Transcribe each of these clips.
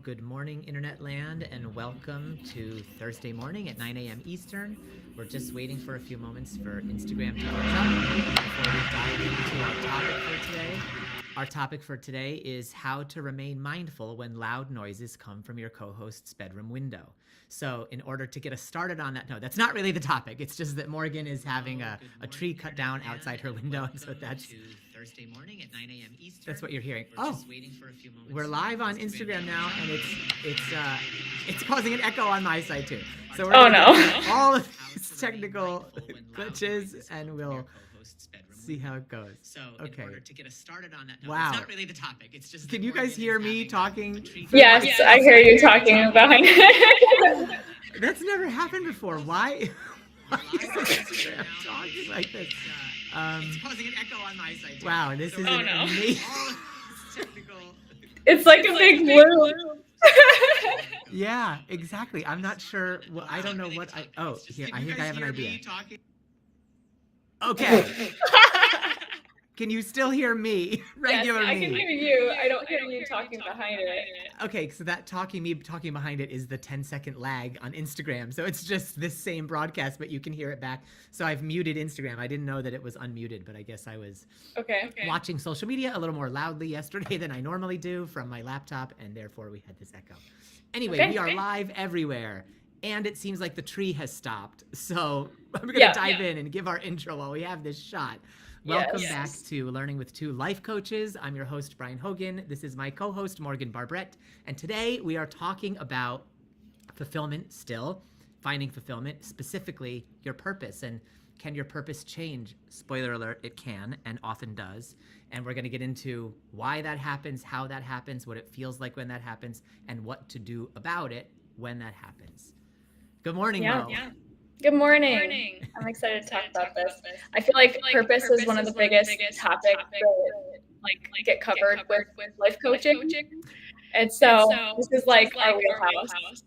good morning, Internet land, and welcome to Thursday morning at 9 a.m. Eastern. We're just waiting for a few moments for Instagram to catch up before we dive into our topic for today. Our topic for today is how to remain mindful when loud noises come from your co-host's bedroom window. So in order to get us started on that, no, that's not really the topic. It's just that Morgan is having a tree cut down outside her window, and so that's Thursday morning at 9 a.m. Eastern. That's what you're hearing. We're just waiting for a few moments. We're live on Instagram now, and it's causing an echo on my side too. So we're all of these technical glitches, and we'll see how it goes. So in order to get us started on that, no, wow, it's not really the topic. It's just. Can you guys hear me talking? Yes, I hear you talking behind. That's never happened before. Why? Why is Instagram talking like this? It's causing an echo on my side too. Wow, this is amazing. It's like a big loop. Yeah, exactly. I'm not sure. Well, I don't know what I. Oh, here. I think I have an idea. Okay. Can you still hear me? Regular yes, I me. can hear you. I don't hear you talking behind it. Okay, so that talking behind it is the 10-second lag on Instagram. So it's just this same broadcast, but you can hear it back. So I've muted Instagram. I didn't know that it was unmuted, but I guess I was watching social media a little more loudly yesterday than I normally do from my laptop, and therefore we had this echo. Anyway, we are live everywhere. And it seems like the tree has stopped. So I'm going to dive in and give our intro while we have this shot. Welcome back to Learning with Two Life Coaches. I'm your host, Brian Hogan. This is my co-host, Morgan Barbrett. And today we are talking about fulfillment still, finding fulfillment, specifically your purpose. And can your purpose change? Spoiler alert, it can and often does. And we're going to get into why that happens, how that happens, what it feels like when that happens, and what to do about it when that happens. Good morning, Mo. Good morning. I'm excited to talk about this. I feel like purpose is one of the biggest topics that get covered with life coaching. And so this is like our wheelhouse.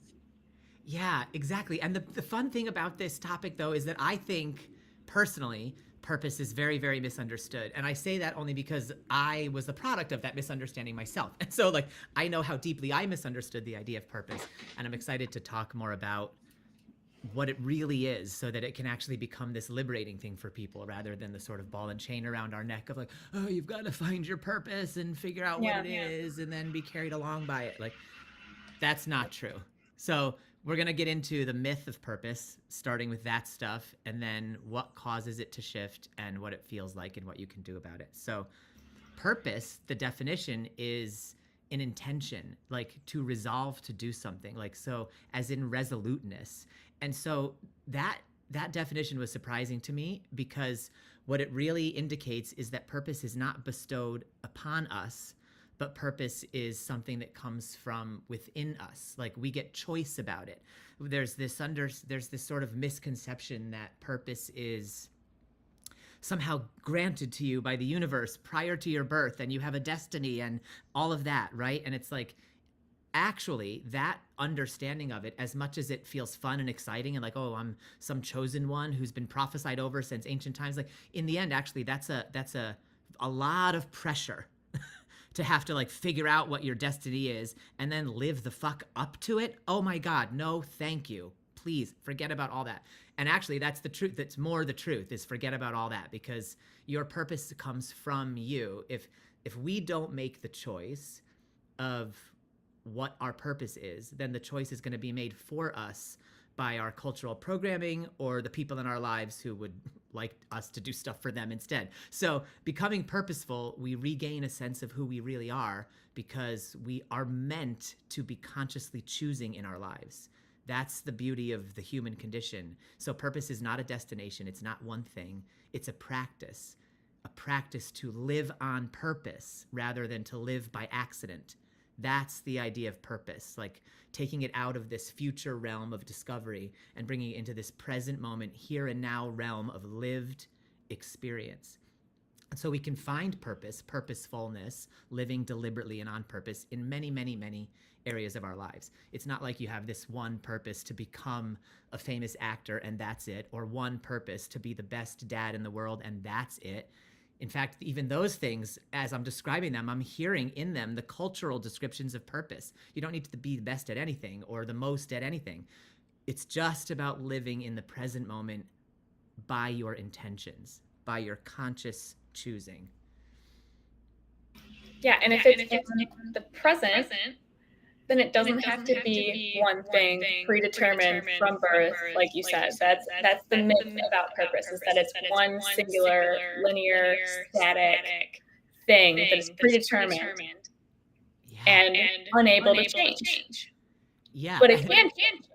Yeah, exactly. And the fun thing about this topic, though, is that I think, personally, purpose is very, very misunderstood. And I say that only because I was the product of that misunderstanding myself. And so, I know how deeply I misunderstood the idea of purpose. And I'm excited to talk more about what it really is so that it can actually become this liberating thing for people rather than the sort of ball and chain around our neck of oh, you've got to find your purpose and figure out what it is and then be carried along by it. That's not true. So we're going to get into the myth of purpose, starting with that stuff, and then what causes it to shift and what it feels like and what you can do about it. So purpose, the definition is an intention, to resolve to do something, so as in resoluteness. And so that definition was surprising to me because what it really indicates is that purpose is not bestowed upon us, but purpose is something that comes from within us. We get choice about it. There's this sort of misconception that purpose is somehow granted to you by the universe prior to your birth, and you have a destiny and all of that, right? And it's actually, that understanding of it, as much as it feels fun and exciting and oh, I'm some chosen one who's been prophesied over since ancient times, in the end, actually, that's a lot of pressure to have to figure out what your destiny is and then live the fuck up to it. Oh my God, no, thank you. Please forget about all that. And actually, that's the truth. That's more the truth, is forget about all that, because your purpose comes from you. If we don't make the choice of what our purpose is, then the choice is going to be made for us by our cultural programming or the people in our lives who would like us to do stuff for them instead. So becoming purposeful, we regain a sense of who we really are because we are meant to be consciously choosing in our lives. That's the beauty of the human condition. So purpose is not a destination. It's not one thing. It's a practice to live on purpose rather than to live by accident. That's the idea of purpose, taking it out of this future realm of discovery and bringing it into this present moment, here and now realm of lived experience. And so we can find purpose, purposefulness, living deliberately and on purpose in many, many, many areas of our lives. It's not like you have this one purpose to become a famous actor and that's it, or one purpose to be the best dad in the world and that's it. In fact, even those things, as I'm describing them, I'm hearing in them the cultural descriptions of purpose. You don't need to be the best at anything or the most at anything. It's just about living in the present moment by your intentions, by your conscious choosing. Yeah, and if it's in the present, then it doesn't have to be one thing predetermined from birth, like you said. That's the myth about purpose, is that it's one singular, linear, static thing that is predetermined and unable to change. Yeah. But it can change.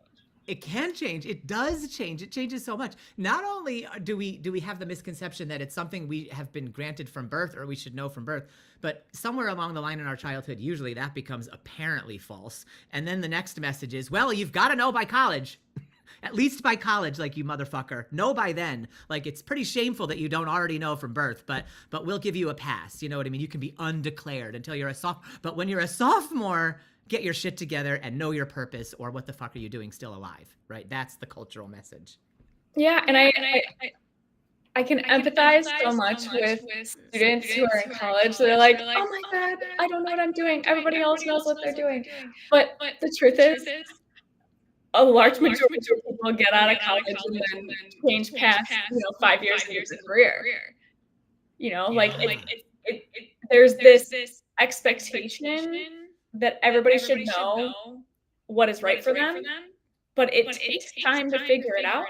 It can change. It does change. It changes so much. Not only do we have the misconception that it's something we have been granted from birth or we should know from birth, but somewhere along the line in our childhood, usually that becomes apparently false. And then the next message is, well, you've got to know by college. At least by college, like, you motherfucker. Know by then. Like, it's pretty shameful that you don't already know from birth, but we'll give you a pass. You know what I mean? You can be undeclared until you're a sophomore. But when you're a sophomore, get your shit together and know your purpose, or what the fuck are you doing still alive, right? That's the cultural message. Yeah, and I can empathize so much with students who are in college. They're like, oh my God, I don't know what I'm doing. Everybody else knows what they're doing. But the truth is, a large majority of people get out of college and then change past, 5 years into their career. There's this expectation that everybody should know what is right for them, but it takes time to figure it out.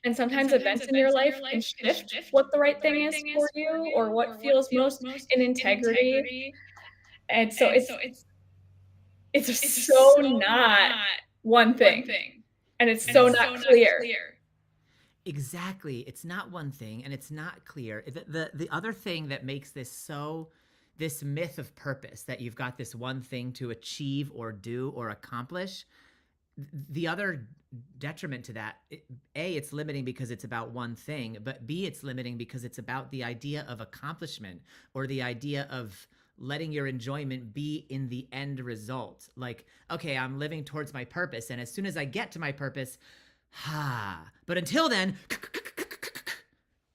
And sometimes events in your life can shift what the right thing is for you, or what feels most in integrity. And so it's so not one thing. And it's so not clear. Exactly. It's not one thing, and it's not clear. The other thing that makes this myth of purpose, that you've got this one thing to achieve or do or accomplish, the other detriment to that, A, it's limiting because it's about one thing, but B, it's limiting because it's about the idea of accomplishment, or the idea of letting your enjoyment be in the end result. Like, okay, I'm living towards my purpose, and as soon as I get to my purpose, but until then,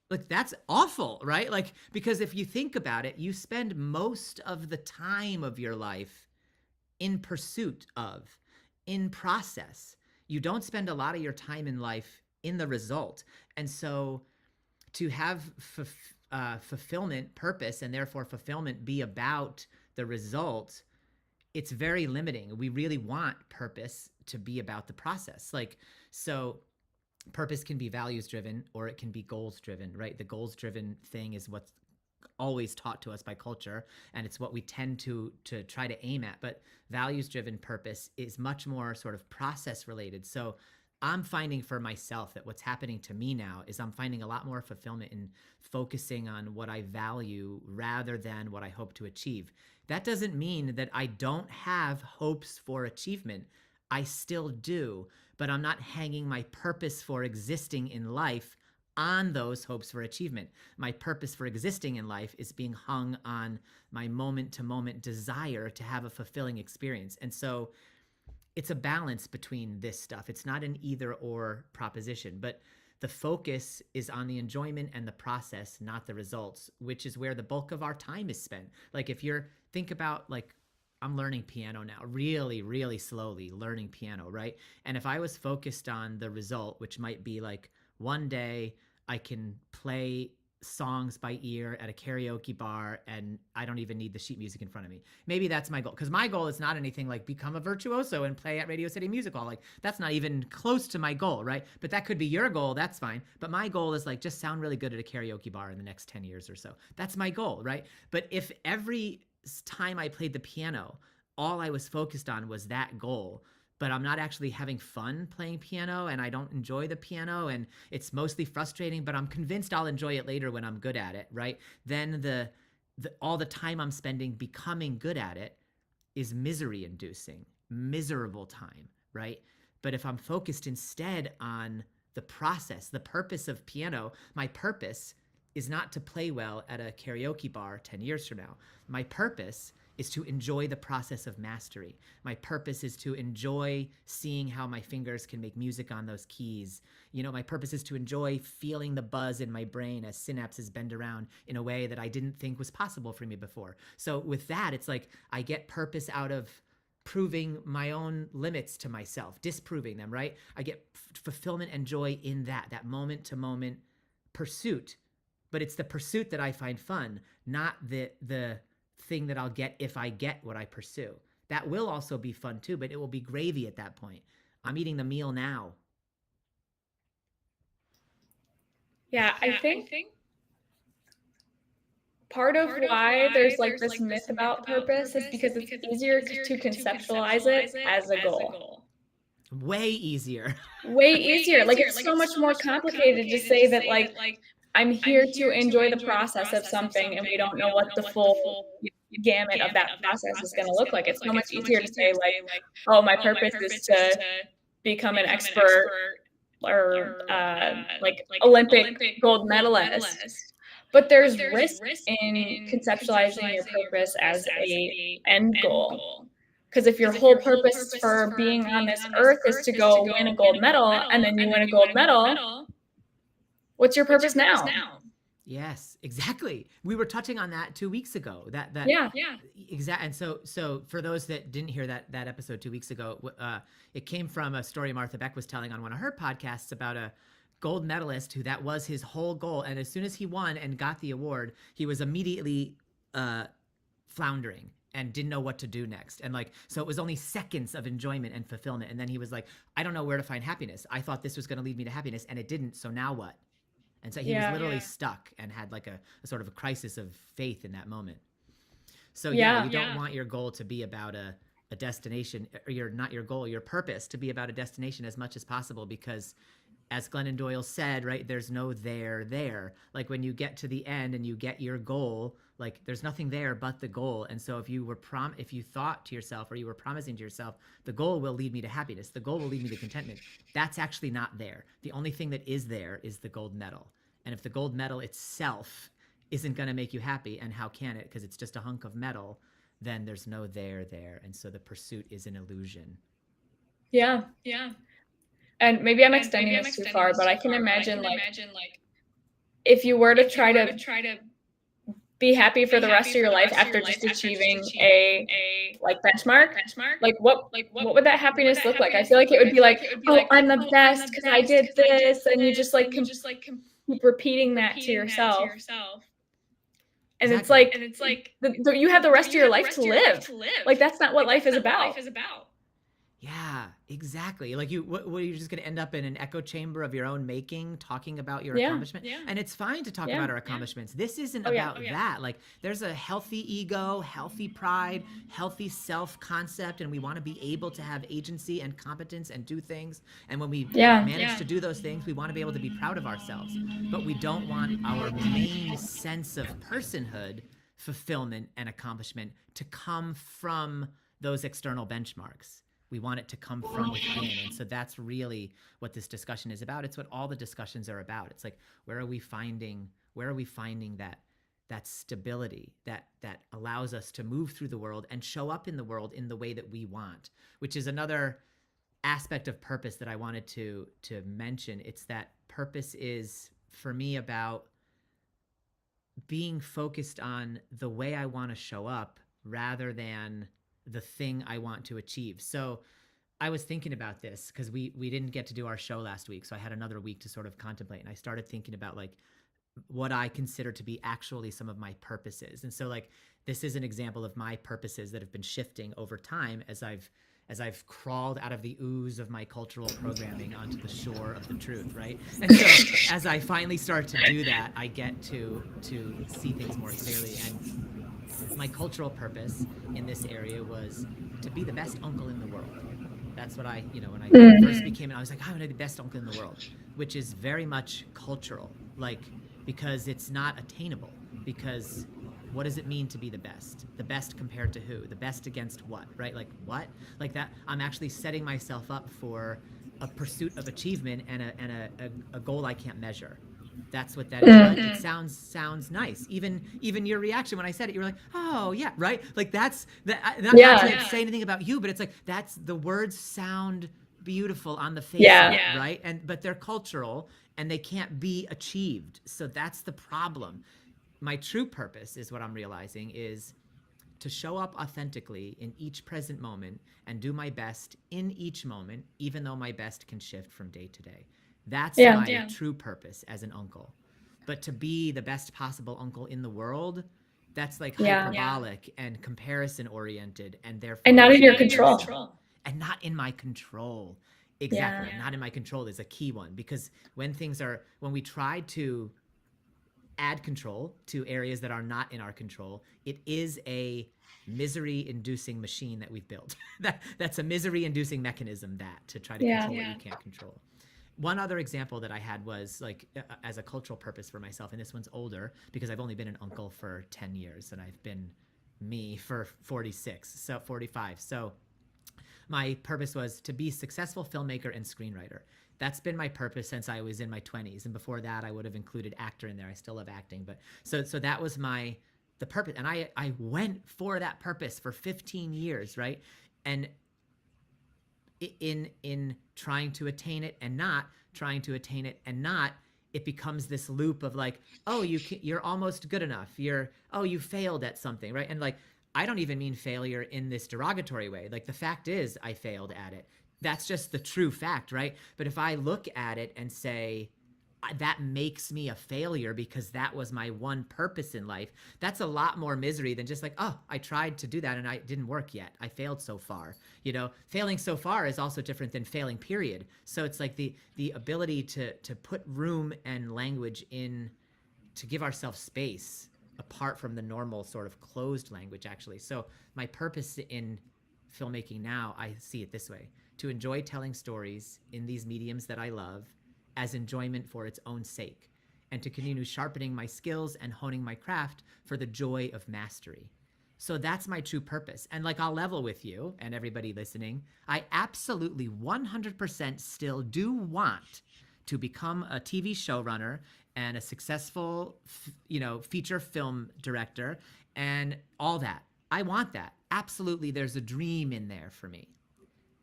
like, that's awful, right? Like, because if you think about it, you spend most of the time of your life in pursuit of, in process. You don't spend a lot of your time in life in the result. And so to have fulfillment, purpose, and therefore fulfillment be about the result, it's very limiting. We really want purpose to be about the process. Like, so purpose can be values driven, or it can be goals driven, right? The goals driven thing is what's always taught to us by culture, and it's what we tend to try to aim at. But values driven purpose is much more sort of process related. So I'm finding for myself that what's happening to me now is I'm finding a lot more fulfillment in focusing on what I value rather than what I hope to achieve. That doesn't mean that I don't have hopes for achievement. I still do, but I'm not hanging my purpose for existing in life on those hopes for achievement. My purpose for existing in life is being hung on my moment-to-moment desire to have a fulfilling experience. And so it's a balance between this stuff. It's not an either-or proposition, but the focus is on the enjoyment and the process, not the results, which is where the bulk of our time is spent. Like, if you're, think about, like, I'm learning piano now, really, really slowly learning piano, right? And if I was focused on the result, which might be like, one day I can play songs by ear at a karaoke bar and I don't even need the sheet music in front of me. Maybe that's my goal, because my goal is not anything like become a virtuoso and play at Radio City Music Hall. Like, that's not even close to my goal, right? But that could be your goal. That's fine. But my goal is like, just sound really good at a karaoke bar in the next 10 years or so. That's my goal, right? But if every time I played the piano, all I was focused on was that goal, but I'm not actually having fun playing piano, and I don't enjoy the piano, and it's mostly frustrating, but I'm convinced I'll enjoy it later when I'm good at it, right? Then all the time I'm spending becoming good at it is misery inducing, miserable time, right? But if I'm focused instead on the process, the purpose of piano, my purpose is not to play well at a karaoke bar 10 years from now. My purpose is to enjoy the process of mastery. My purpose is to enjoy seeing how my fingers can make music on those keys. My purpose is to enjoy feeling the buzz in my brain as synapses bend around in a way that I didn't think was possible for me before. So with that, it's like I get purpose out of proving my own limits to myself, disproving them, right? I get fulfillment and joy in that moment to moment pursuit. But it's the pursuit that I find fun, not the thing that I'll get if I get what I pursue. That will also be fun too, but it will be gravy at that point. I'm eating the meal now. Yeah, I think part of why there's like this myth about purpose is because it's easier to conceptualize it as a goal. Way easier. Way easier. Like it's so much more complicated to say that like I'm here to enjoy the process of something and we don't know what the full gamut of that process is going to look like. It's so much easier to say like, oh, my purpose is to become an expert or like Olympic gold medalist. But there's risk in conceptualizing your purpose as a end goal. Because if your whole purpose for being on this earth is to go win a gold medal and then you win a gold medal, what's your purpose now? Yes, exactly. We were touching on that 2 weeks ago. Yeah. Exactly. And so for those that didn't hear that episode 2 weeks ago, it came from a story Martha Beck was telling on one of her podcasts about a gold medalist who that was his whole goal. And as soon as he won and got the award, he was immediately floundering and didn't know what to do next. And so it was only seconds of enjoyment and fulfillment. And then he was like, I don't know where to find happiness. I thought this was going to lead me to happiness and it didn't. So now what? And so he was literally stuck and had like a sort of a crisis of faith in that moment. So you don't want your goal to be about a destination, or your purpose to be about a destination as much as possible, because as Glennon Doyle said, right, there's no there. Like when you get to the end and you get your goal, like there's nothing there but the goal. And so if you thought to yourself, or you were promising to yourself, the goal will lead me to happiness, the goal will lead me to contentment, that's actually not there. The only thing that is there is the gold medal. And if the gold medal itself isn't going to make you happy, and how can it? Because it's just a hunk of metal, then there's no there. And so the pursuit is an illusion. Yeah. And maybe I'm extending this too far, but I can imagine like if you were to try to be happy for the rest of your life after just achieving a like benchmark, like what would that happiness look like? I feel like it would be like, oh, I'm the best because I did this, and you just like keep repeating that to yourself. And exactly. it's like you have the rest of your life to live. Like that's not what life is about. Yeah, exactly. Like you're just going to end up in an echo chamber of your own making, talking about your accomplishment. Yeah. And it's fine to talk about our accomplishments. This isn't about that. Like there's a healthy ego, healthy pride, healthy self-concept, and we want to be able to have agency and competence and do things. And when we manage to do those things, we want to be able to be proud of ourselves. But we don't want our main sense of personhood, fulfillment, and accomplishment to come from those external benchmarks. We want it to come from within. And so that's really what this discussion is about. It's what all the discussions are about. It's like, where are we finding that stability that allows us to move through the world and show up in the world in the way that we want, which is another aspect of purpose that I wanted to mention. It's that purpose is, for me, about being focused on the way I want to show up rather than the thing I want to achieve. So I was thinking about this because we didn't get to do our show last week. So I had another week to sort of contemplate, and I started thinking about like what I consider to be actually some of my purposes. And so like, this is an example of my purposes that have been shifting over time as I've crawled out of the ooze of my cultural programming onto the shore of the truth, right? And so as I finally start to do that, I get to see things more clearly. And my cultural purpose in this area was to be the best uncle in the world. That's what when I first became it, I was like, I want to be the best uncle in the world, which is very much cultural, like, because it's not attainable. Because what does it mean to be the best? The best compared to who? The best against what, right? Like what? Like that, I'm actually setting myself up for a pursuit of achievement and a goal I can't measure. That's what that is, right? It sounds nice. Even your reaction when I said it, you were like, oh yeah, right? Like that's that. Not trying to say anything about you, but it's like that's the words sound beautiful on the face of it, right? But they're cultural and they can't be achieved. So that's the problem. My true purpose is what I'm realizing is to show up authentically in each present moment and do my best in each moment, even though my best can shift from day to day. That's my true purpose as an uncle. But to be the best possible uncle in the world, that's like hyperbolic and comparison oriented and therefore and not in your control. And not in my control. Exactly. Not in my control is a key one, because when we try to add control to areas that are not in our control, it is a misery-inducing machine that we've built. That's a misery-inducing mechanism to try to control what you can't control. One other example that I had was like as a cultural purpose for myself, and this one's older because I've only been an uncle for 10 years and I've been me for 45. So my purpose was to be a successful filmmaker and screenwriter. That's been my purpose since I was in my 20s. And before that, I would have included actor in there. I still love acting. But so that was the purpose. And I went for that purpose for 15 years, right? And in trying to attain it and not trying to attain it and not, it becomes this loop of like, oh, you're almost good enough. You failed at something, right? And like, I don't even mean failure in this derogatory way. Like the fact is I failed at it. That's just the true fact, right? But if I look at it and say, that makes me a failure because that was my one purpose in life, that's a lot more misery than just like, oh, I tried to do that and it didn't work yet. I failed so far. Failing so far is also different than failing, period. So it's like the ability to put room and language in, to give ourselves space apart from the normal sort of closed language, actually. So my purpose in filmmaking now, I see it this way: to enjoy telling stories in these mediums that I love as enjoyment for its own sake, and to continue sharpening my skills and honing my craft for the joy of mastery. So that's my true purpose. And like, I'll level with you and everybody listening, I absolutely 100% still do want to become a TV showrunner and a successful, feature film director and all that. I want that. Absolutely, there's a dream in there for me.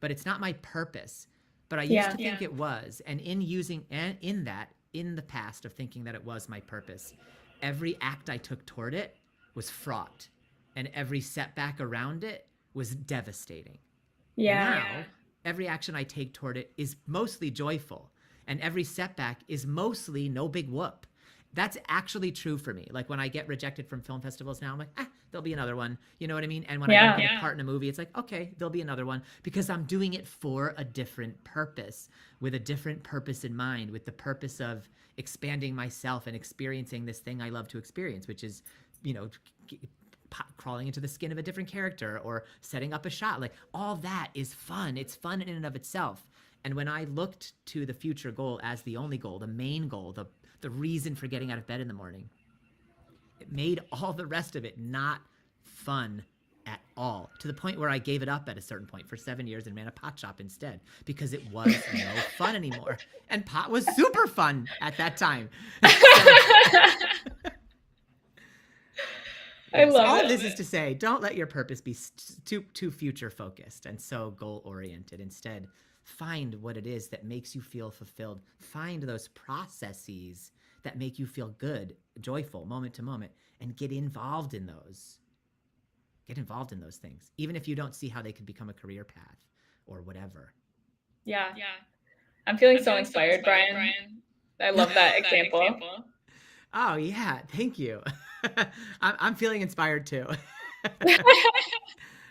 But it's not my purpose. But I used to think it was. And in the past of thinking that it was my purpose, every act I took toward it was fraught. And every setback around it was devastating. Now, every action I take toward it is mostly joyful. And every setback is mostly no big whoop. That's actually true for me. Like when I get rejected from film festivals now, I'm like, there'll be another one. You know what I mean? And when I don't get a part in a movie, it's like, okay, there'll be another one, because I'm doing it for a different purpose, with a different purpose in mind, with the purpose of expanding myself and experiencing this thing I love to experience, which is, crawling into the skin of a different character or setting up a shot. Like all that is fun. It's fun in and of itself. And when I looked to the future goal as the only goal, the main goal, the reason for getting out of bed in the morning, it made all the rest of it not fun at all, to the point where I gave it up at a certain point for 7 years and ran a pot shop instead, because it was no fun anymore. And pot was super fun at that time. I love all it. All this is to say, don't let your purpose be too future focused and so goal oriented. Instead, find what it is that makes you feel fulfilled. Find those processes that make you feel good, joyful, moment to moment, and get involved in those. Get involved in those things, even if you don't see how they could become a career path or whatever. Yeah. I'm feeling so inspired, Brian. I love that example. Oh yeah, thank you. I'm feeling inspired too.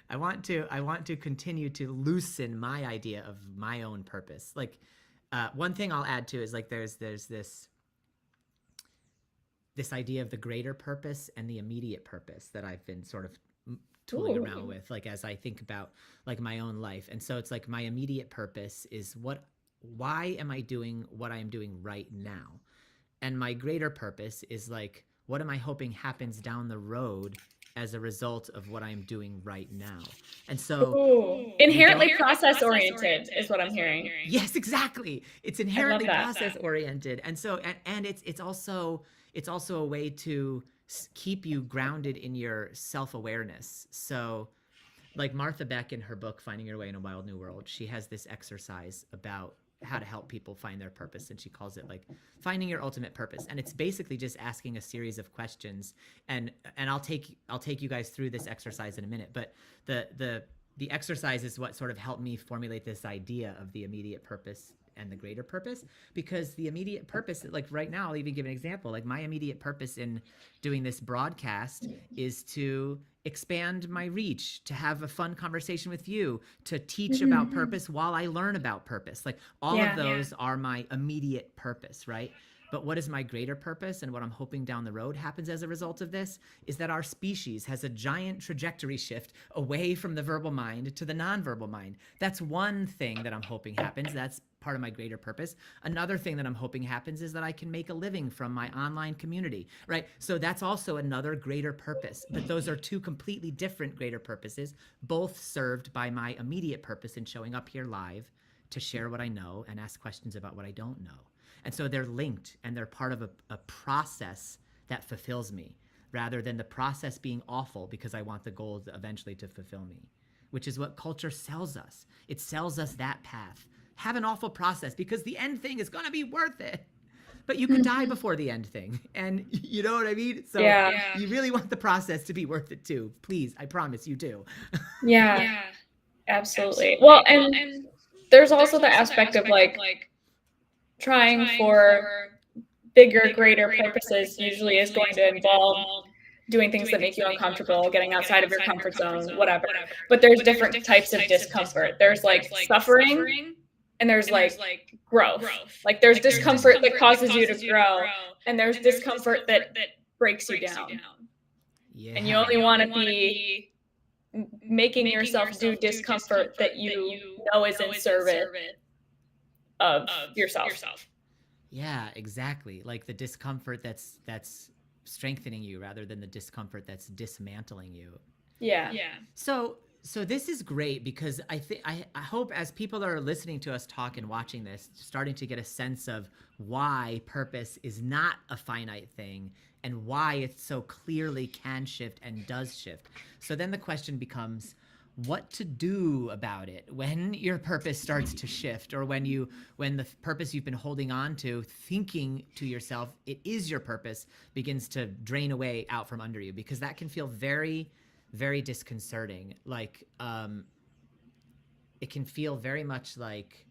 I want to continue to loosen my idea of my own purpose. Like one thing I'll add to is like there's this idea of the greater purpose and the immediate purpose that I've been sort of tooling around with, like as I think about like my own life. And so it's like my immediate purpose is why am I doing what I am doing right now? And my greater purpose is like, what am I hoping happens down the road as a result of what I'm doing right now. And so inherently process oriented is what I'm hearing. Yes, exactly. It's inherently process oriented. And so and it's also a way to keep you grounded in your self-awareness. So like Martha Beck in her book Finding Your Way in a Wild New World, she has this exercise about how to help people find their purpose, and she calls it like finding your ultimate purpose. And it's basically just asking a series of questions, and I'll take you guys through this exercise in a minute, but the exercise is what sort of helped me formulate this idea of the immediate purpose and the greater purpose. Because the immediate purpose, like right now, I'll even give an example. Like my immediate purpose in doing this broadcast is to expand my reach, to have a fun conversation with you, to teach about purpose while I learn about purpose. Like all of those are my immediate purpose, right? But what is my greater purpose, and what I'm hoping down the road happens as a result of this, is that our species has a giant trajectory shift away from the verbal mind to the nonverbal mind. That's one thing that I'm hoping happens. That's part of my greater purpose. Another thing that I'm hoping happens is that I can make a living from my online community, right? So that's also another greater purpose. But those are two completely different greater purposes, both served by my immediate purpose in showing up here live to share what I know and ask questions about what I don't know. And so they're linked, and they're part of a process that fulfills me, rather than the process being awful because I want the goal eventually to fulfill me, which is what culture sells us. It sells us that path. Have an awful process because the end thing is going to be worth it. But you could die before the end thing. And you know what I mean? So you really want the process to be worth it too. Please, I promise you do. Yeah, absolutely. Well, and there's also the aspect of like trying for bigger, greater purposes usually is going to involve doing things that make you uncomfortable, getting outside of your comfort zone, whatever. But there's different types of discomfort. There's like suffering, and there's like growth. Like there's discomfort that causes you to grow, and there's discomfort that breaks you down. Yeah. And you only want to be making yourself do discomfort that you know is in service of yourself. Yeah, exactly. Like the discomfort that's strengthening you rather than the discomfort that's dismantling you. Yeah. So this is great because I hope as people are listening to us talk and watching this, starting to get a sense of why purpose is not a finite thing and why it so clearly can shift and does shift. So then the question becomes, what to do about it when your purpose starts to shift, or when the purpose you've been holding on to, thinking to yourself it is your purpose, begins to drain away out from under you, because that can feel very, very disconcerting. Like it can feel very much like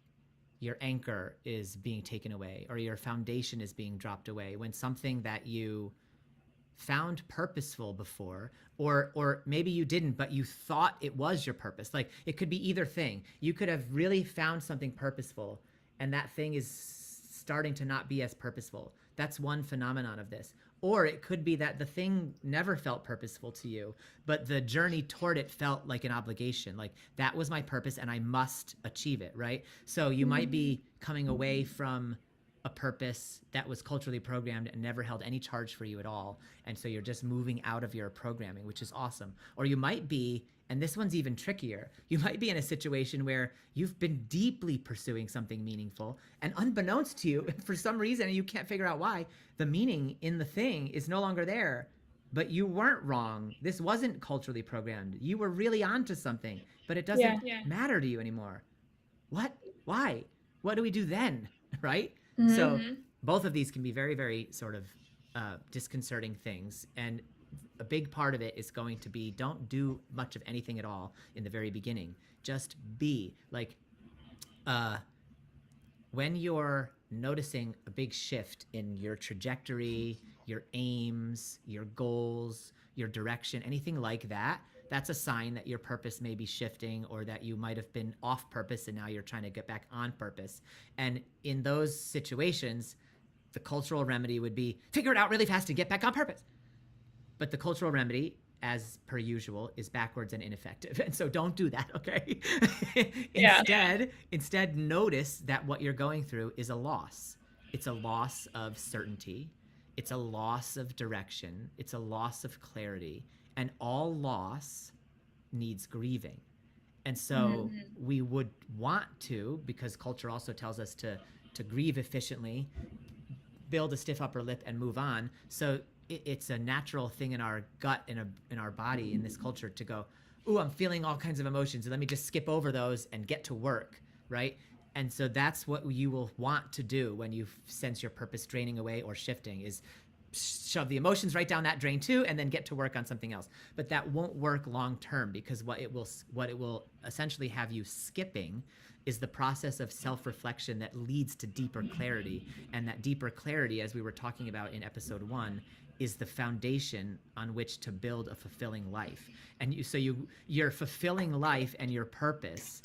your anchor is being taken away, or your foundation is being dropped away, when something that you found purposeful before, or maybe you didn't, but you thought it was your purpose. Like it could be either thing. You could have really found something purposeful, and that thing is starting to not be as purposeful. That's one phenomenon of this. Or it could be that the thing never felt purposeful to you, but the journey toward it felt like an obligation. Like that was my purpose and I must achieve it, right? So you might be coming away from a purpose that was culturally programmed and never held any charge for you at all. And so you're just moving out of your programming, which is awesome. Or you might be, and this one's even trickier, you might be in a situation where you've been deeply pursuing something meaningful, and unbeknownst to you, for some reason, and you can't figure out why, the meaning in the thing is no longer there. But you weren't wrong. This wasn't culturally programmed. You were really onto something, but it doesn't matter to you anymore. What? Why? What do we do then? Right? Mm-hmm. So both of these can be very, very sort of disconcerting things. And a big part of it is going to be, don't do much of anything at all in the very beginning. Just be. Like when you're noticing a big shift in your trajectory, your aims, your goals, your direction, anything like that, that's a sign that your purpose may be shifting, or that you might have been off purpose and now you're trying to get back on purpose. And in those situations, the cultural remedy would be figure it out really fast and get back on purpose. But the cultural remedy, as per usual, is backwards and ineffective. And so don't do that, okay? Instead, notice that what you're going through is a loss. It's a loss of certainty. It's a loss of direction. It's a loss of clarity. and all loss needs grieving. And so we would want to, because culture also tells us to grieve efficiently, build a stiff upper lip and move on. So it's a natural thing in our gut, in our body, in this culture, to go, ooh, I'm feeling all kinds of emotions, and let me just skip over those and get to work, right? And so that's what you will want to do when you sense your purpose draining away or shifting, is shove the emotions right down that drain too, and then get to work on something else. But that won't work long term, because what it will essentially have you skipping is the process of self-reflection that leads to deeper clarity. And that deeper clarity, as we were talking about in episode 1, is the foundation on which to build a fulfilling life. And your fulfilling life and your purpose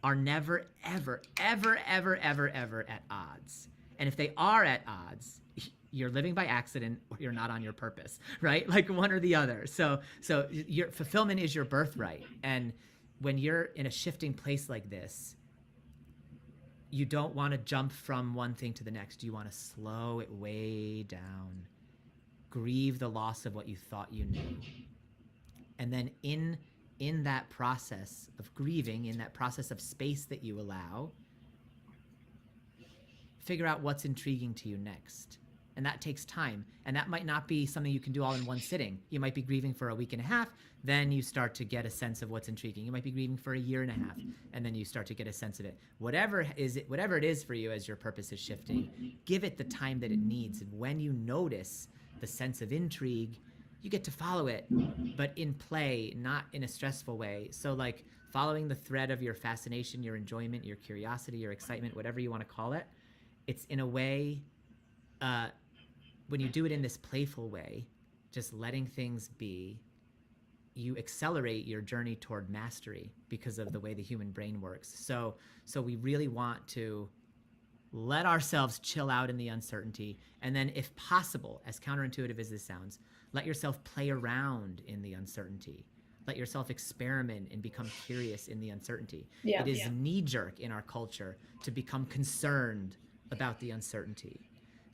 are never, ever, ever, ever, ever, ever at odds. And if they are at odds, you're living by accident, or you're not on your purpose, right? Like one or the other. So your fulfillment is your birthright. And when you're in a shifting place like this, you don't want to jump from one thing to the next. You want to slow it way down. Grieve the loss of what you thought you knew. And then in that process of grieving, in that process of space that you allow, figure out what's intriguing to you next. And that takes time. And that might not be something you can do all in one sitting. You might be grieving for a week and a half, then you start to get a sense of what's intriguing. You might be grieving for a year and a half, and then you start to get a sense of it. Whatever it is for you as your purpose is shifting, give it the time that it needs. And when you notice the sense of intrigue, you get to follow it, but in play, not in a stressful way. So like following the thread of your fascination, your enjoyment, your curiosity, your excitement, whatever you want to call it, it's in a way, when you do it in this playful way, just letting things be, you accelerate your journey toward mastery because of the way the human brain works. So we really want to let ourselves chill out in the uncertainty. And then if possible, as counterintuitive as this sounds, let yourself play around in the uncertainty. Let yourself experiment and become curious in the uncertainty. It is knee-jerk in our culture to become concerned about the uncertainty,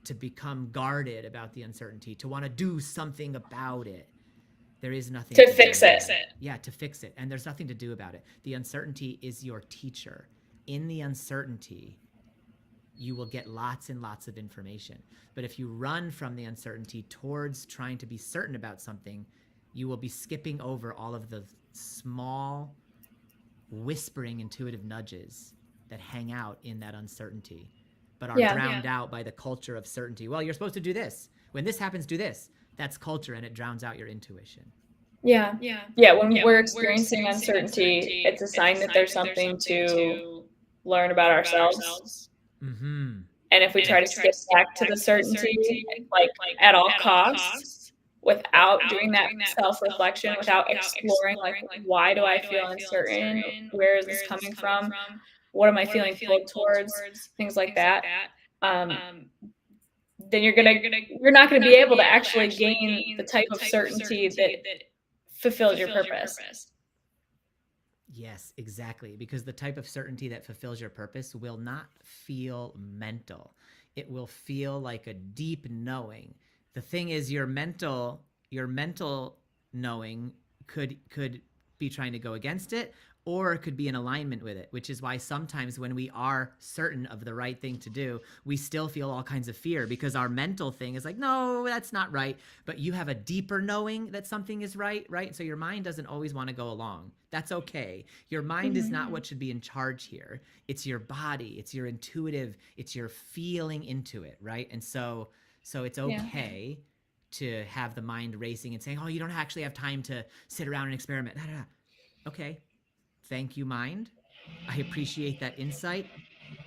to become guarded about the uncertainty, to want to do something about it. There is nothing to fix it. Yeah, to fix it. And there's nothing to do about it. The uncertainty is your teacher. In the uncertainty, you will get lots and lots of information. But if you run from the uncertainty towards trying to be certain about something, you will be skipping over all of the small, whispering intuitive nudges that hang out in that uncertainty, but are drowned out by the culture of certainty. Well, you're supposed to do this. When this happens, do this. That's culture, and it drowns out your intuition. When we're experiencing uncertainty, it's a sign that there's something to learn about ourselves. Mm-hmm. And if we try to skip back to the certainty, like at all costs, without doing that self-reflection, without exploring, like, why do I feel uncertain? Where is this coming from? What am I feeling pulled towards? Things like that. Then you're not gonna be able to actually gain the type of certainty that fulfills your purpose. Yes, exactly. Because the type of certainty that fulfills your purpose will not feel mental. It will feel like a deep knowing. The thing is, your mental knowing could be trying to go against it, or it could be in alignment with it, which is why sometimes when we are certain of the right thing to do, we still feel all kinds of fear, because our mental thing is like, no, that's not right. But you have a deeper knowing that something is right? So your mind doesn't always want to go along. That's okay. Your mind is not what should be in charge here. It's your body. It's your intuitive. It's your feeling into it, right? And so it's okay to have the mind racing and saying, oh, you don't actually have time to sit around and experiment. Okay. Thank you, mind. I appreciate that insight,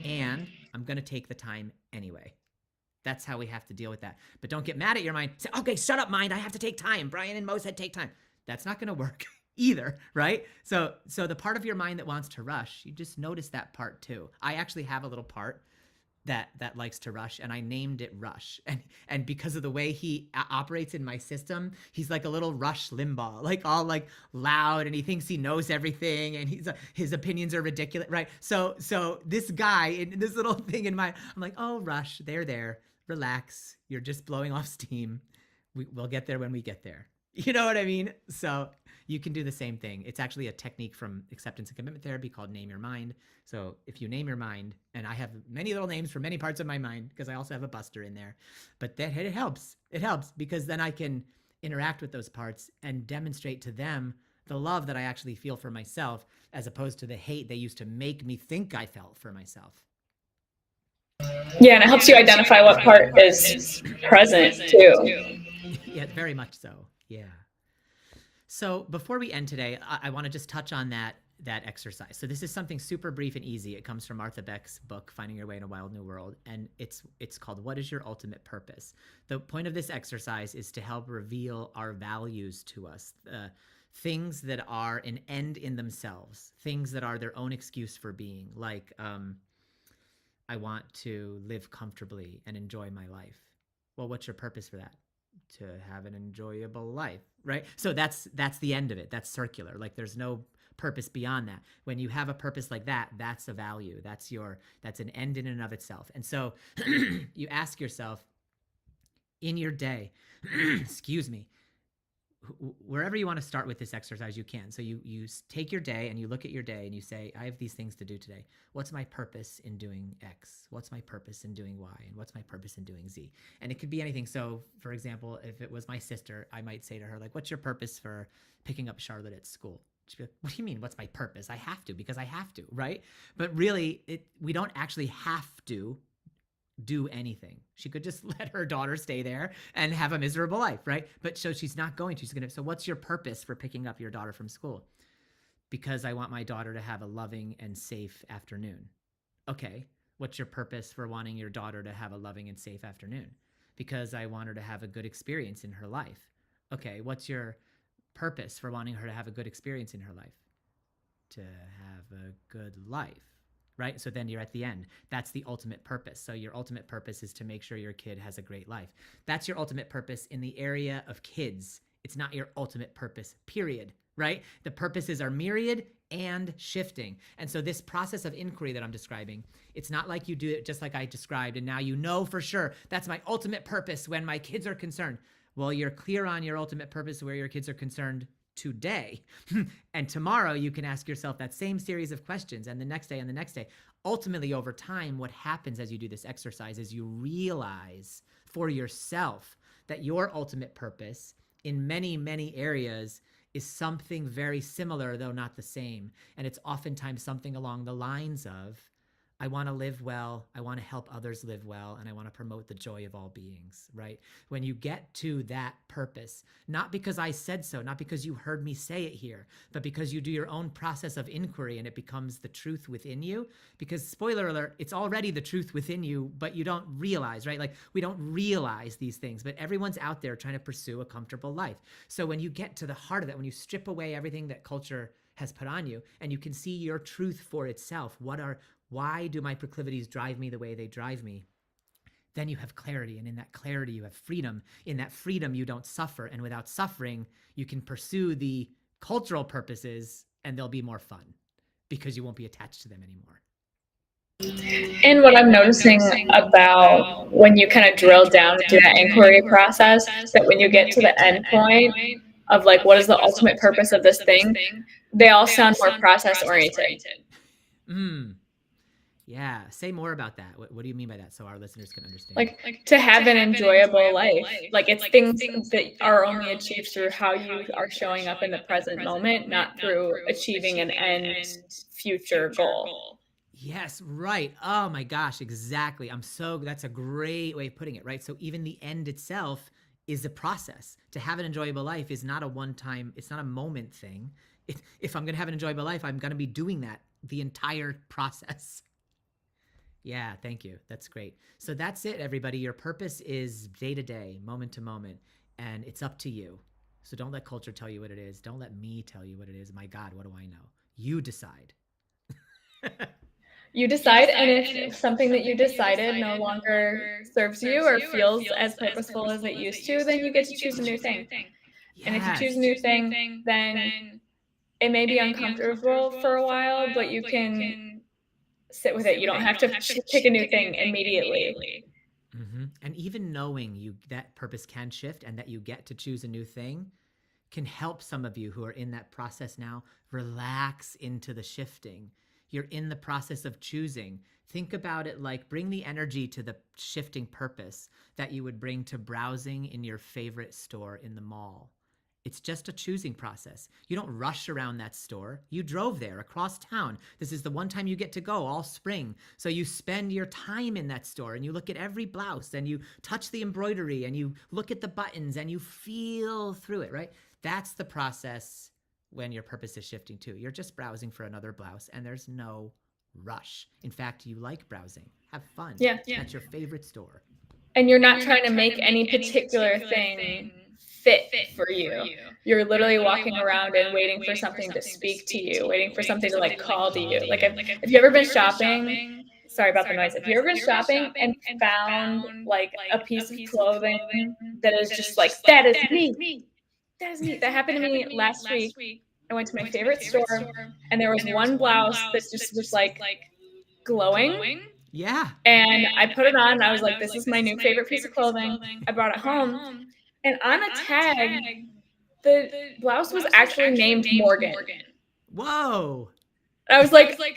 and I'm going to take the time anyway. That's how we have to deal with that. But don't get mad at your mind. Say, okay, shut up, mind. I have to take time. Brian and Mo said take time. That's not going to work either, right? So the part of your mind that wants to rush, you just notice that part too. I actually have a little part that likes to rush, and I named it Rush. And because of the way he operates in my system, he's like a little Rush Limbaugh, like all like loud, and he thinks he knows everything, and his opinions are ridiculous, right? So this guy in this little thing in my, I'm like, oh, Rush, there, relax. You're just blowing off steam. We'll get there when we get there. You know what I mean? So you can do the same thing. It's actually a technique from acceptance and commitment therapy called name your mind. So if you name your mind, and I have many little names for many parts of my mind because I also have a buster in there, but that it helps. It helps because then I can interact with those parts and demonstrate to them the love that I actually feel for myself, as opposed to the hate they used to make me think I felt for myself. Yeah, and it helps you identify what part is present too. Yeah, very much so. Yeah. So before we end today, I want to just touch on that exercise. So this is something super brief and easy. It comes from Martha Beck's book, Finding Your Way in a Wild New World, and it's called What is Your Ultimate Purpose? The point of this exercise is to help reveal our values to us, things that are an end in themselves, things that are their own excuse for being, like I want to live comfortably and enjoy my life. Well, what's your purpose for that? To have an enjoyable life, right? So that's the end of it. That's circular. Like there's no purpose beyond that. When you have a purpose like that, that's a value. That's an end in and of itself. And so you ask yourself in your day, excuse me, wherever you want to start with this exercise, you can. So you take your day and you look at your day and you say, I have these things to do today. What's my purpose in doing X? What's my purpose in doing Y? And what's my purpose in doing Z? And it could be anything. So for example, if it was my sister, I might say to her, like, what's your purpose for picking up Charlotte at school? She'd be like, what do you mean? What's my purpose? I have to, because I have to, right? But really, we don't actually have to do anything. She could just let her daughter stay there and have a miserable life, right? But so she's not going to. She's going to. So what's your purpose for picking up your daughter from school? Because I want my daughter to have a loving and safe afternoon. Okay. What's your purpose for wanting your daughter to have a loving and safe afternoon? Because I want her to have a good experience in her life. Okay. What's your purpose for wanting her to have a good experience in her life? To have a good life. Right? So then you're at the end. That's the ultimate purpose. So your ultimate purpose is to make sure your kid has a great life. That's your ultimate purpose in the area of kids. It's not your ultimate purpose, period, right? The purposes are myriad and shifting. And so this process of inquiry that I'm describing, it's not like you do it just like I described, and now you know for sure that's my ultimate purpose when my kids are concerned. Well, you're clear on your ultimate purpose where your kids are concerned today. And tomorrow you can ask yourself that same series of questions, and the next day and the next day. Ultimately, over time, what happens as you do this exercise is you realize for yourself that your ultimate purpose in many, many areas is something very similar, though not the same. And it's oftentimes something along the lines of, I want to live well, I want to help others live well, and I want to promote the joy of all beings, right? When you get to that purpose, not because I said so, not because you heard me say it here, but because you do your own process of inquiry and it becomes the truth within you. Because spoiler alert, it's already the truth within you, but you don't realize, right? Like we don't realize these things, but everyone's out there trying to pursue a comfortable life. So when you get to the heart of that, when you strip away everything that culture has put on you and you can see your truth for itself, why do my proclivities drive me the way they drive me? Then you have clarity. And in that clarity, you have freedom. In that freedom, you don't suffer. And without suffering, you can pursue the cultural purposes and they'll be more fun because you won't be attached to them anymore. And what I'm noticing about when you kind of drill down into that inquiry process, that when you get to the end point of like, what is the ultimate purpose of this thing, they all sound more process oriented. Yeah. Say more about that. What do you mean by that? So our listeners can understand. Like to have an enjoyable life. Like it's things that are only achieved through how you are showing up in the present moment, not through achieving an end future goal. Yes, right. Oh my gosh, exactly. That's a great way of putting it, right? So even the end itself is a process. To have an enjoyable life is not a one-time, it's not a moment thing. If I'm going to have an enjoyable life, I'm going to be doing that the entire process. Yeah, thank you. That's great. So that's it, everybody. Your purpose is day to day, moment to moment, and it's up to you. So don't let culture tell you what it is. Don't let me tell you what it is. My God, what do I know? You decide. You decide, and if something that you decided no longer serves you or feels as purposeful as it used to, then you get to choose a new thing. Yes. And if you choose a new thing, then it may be uncomfortable for a while, but you can sit with it. You don't have to pick a new thing immediately. Mm-hmm. And even knowing that purpose can shift and that you get to choose a new thing, can help some of you who are in that process now relax into the shifting. You're in the process of choosing. Think about it like bring the energy to the shifting purpose that you would bring to browsing in your favorite store in the mall. It's just a choosing process. You don't rush around that store. You drove there across town. This is the one time you get to go all spring. So you spend your time in that store and you look at every blouse and you touch the embroidery and you look at the buttons and you feel through it, right? That's the process when your purpose is shifting too. You're just browsing for another blouse and there's no rush. In fact, you like browsing. Have fun. Yeah. That's your favorite store. And you're not trying to make any particular thing fit for you. You're literally walking around and waiting for something to speak to you, waiting for something to like call to you. Like if you ever been shopping, sorry about the noise. If you ever been shopping and found like a piece of clothing that is just like, that is me. That is me. That happened to me last week. I went to my favorite store and there was one blouse that just was like glowing. Yeah. And I put it on and I was like, this is my new favorite piece of clothing. I brought it home. And on a tag, the blouse was actually named Morgan. Whoa. And I was like, oh my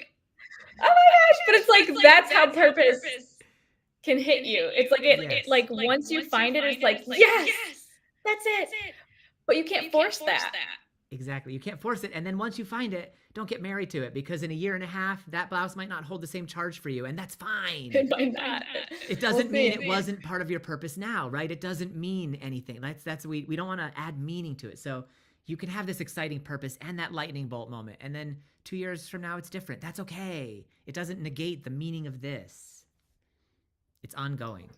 gosh. But it's like, that's how purpose can hit you. It's like, it like once you find it, it's like, yes, that's it. But you can't force that. Exactly. You can't force it. And then once you find it, don't get married to it because in a year and a half, that blouse might not hold the same charge for you. And that's fine. It might not. It doesn't mean it wasn't part of your purpose now, right? It doesn't mean anything. We don't want to add meaning to it. So you can have this exciting purpose and that lightning bolt moment. And then 2 years from now, it's different. That's okay. It doesn't negate the meaning of this. It's ongoing.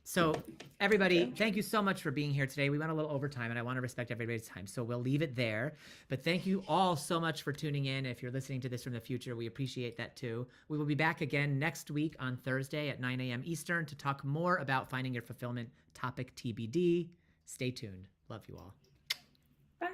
So everybody, thank you so much for being here today. We went a little overtime and I want to respect everybody's time. So we'll leave it there. But thank you all so much for tuning in. If you're listening to this from the future, we appreciate that too. We will be back again next week on Thursday at 9 a.m. Eastern to talk more about finding your fulfillment, topic TBD. Stay tuned. Love you all. Bye.